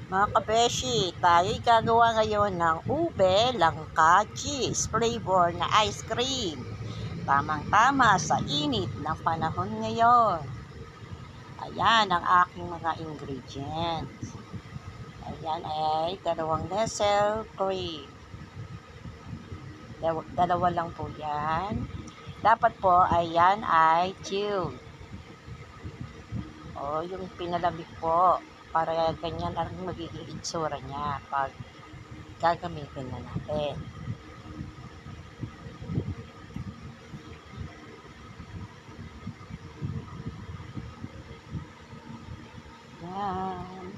Mga kabeshi, tayo'y gagawa ngayon ng ube, langka, cheese, flavor na ice cream. Tamang-tama sa init ng panahon ngayon. Ayan ang aking mga ingredients. Ayan ay 2 Nestle cream. Dalawa lang po yan. Dapat po ayan ay chilled. O yung pinalamig po. Para ganyan ang magiging itsura niya pag gagamitin na natin. Yan.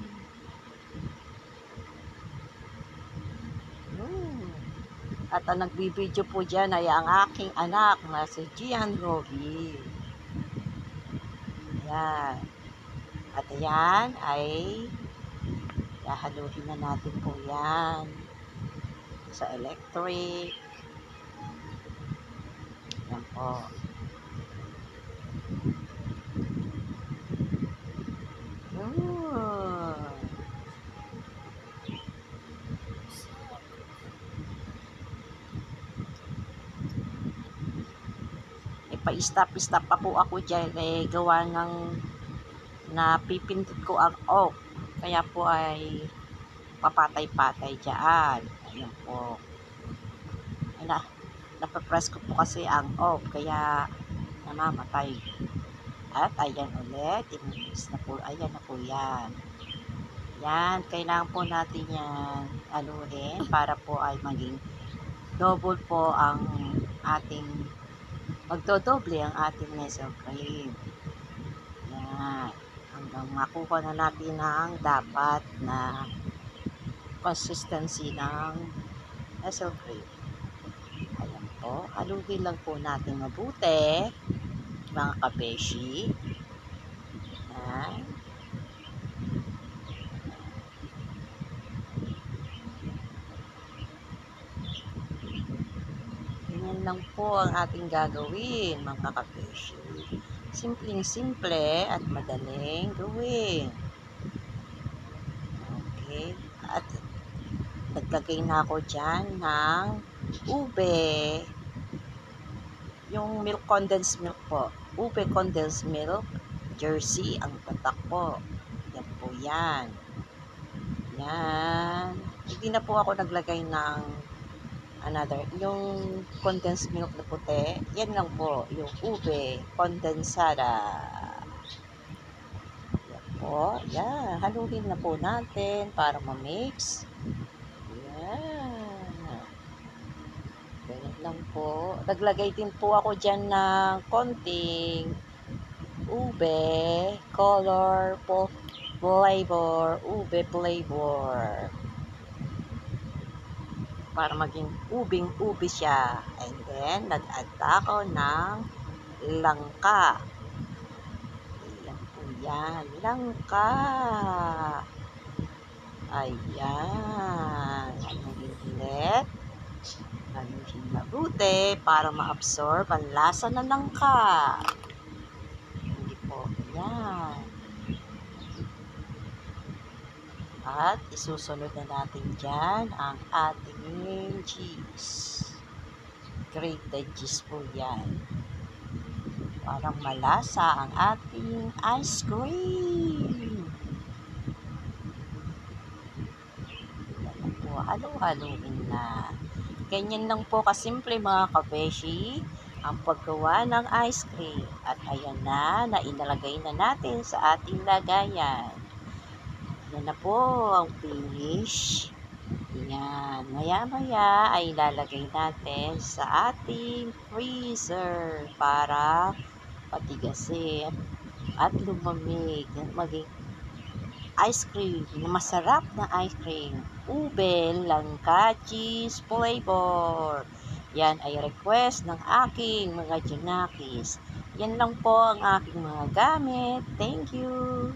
At ang nagbibideo po dyan ay ang aking anak na si Gian Roby. Yan. At yan ay hahaluhin na natin po yan sa electric. Yan po. Pa-stop pa po ako dyan gawa ng napipindot ko ang off. Kaya po ay papatay-patay dyan. Ayan po. Napapress ko po kasi ang off. Kaya namamatay. At ayan ulit. Inulis na po. Ayan na po yan. Yan. Kailangan po natin yan aluhin para po ay maging double po ang ating magdodoble ang ating Nestle cream. Yan. Hanggang makuha na natin ang dapat na consistency ng Nestle cream. Ayan po. Haluhin lang po natin mabuti, mga kabeshi. Yan. Ganyan lang po ang ating gagawin, mga kabeshi. Simpleng-simple at madaling gawin. Okay. At naglagay na ako dyan ng ube. Yung milk, condensed milk po. Ube condensed milk. Jersey ang tatak po. Yan po yan. Yan. Hindi na po ako naglagay ng another. Yung condensed milk na puti. Yan lang po. Yung ube condensada. Yan po. Yan. Haluhin na po natin para ma-mix. Yan. Ganyan lang po. Naglagay din po ako dyan ng konting ube, colorful flavor, ube flavor. Para maging ubing-ubi siya. And then, nag-add ako ng langka. Ayan po yan. Langka. Ayan. Haluhin ulit. Haluhin mabuti para ma-absorb ang lasa ng langka. Hindi po. Yan. At isusunod na natin dyan ang ating cheese. Grated cheese po yan. Parang malasa ang ating ice cream. Yan po, halo-haloin na. Ganyan lang po kasimple, mga kabeshi, ang paggawa ng ice cream. At ayan na inalagay na natin sa ating lagayan. Yan na po ang finish. Yan. Maya-maya ay ilalagay natin sa ating freezer para patigasin at lumamig. Maging ice cream. Masarap na ice cream. Ube, langka, cheese, flavor. Yan ay request ng aking mga junakis. Yan lang po ang aking mga gamit. Thank you.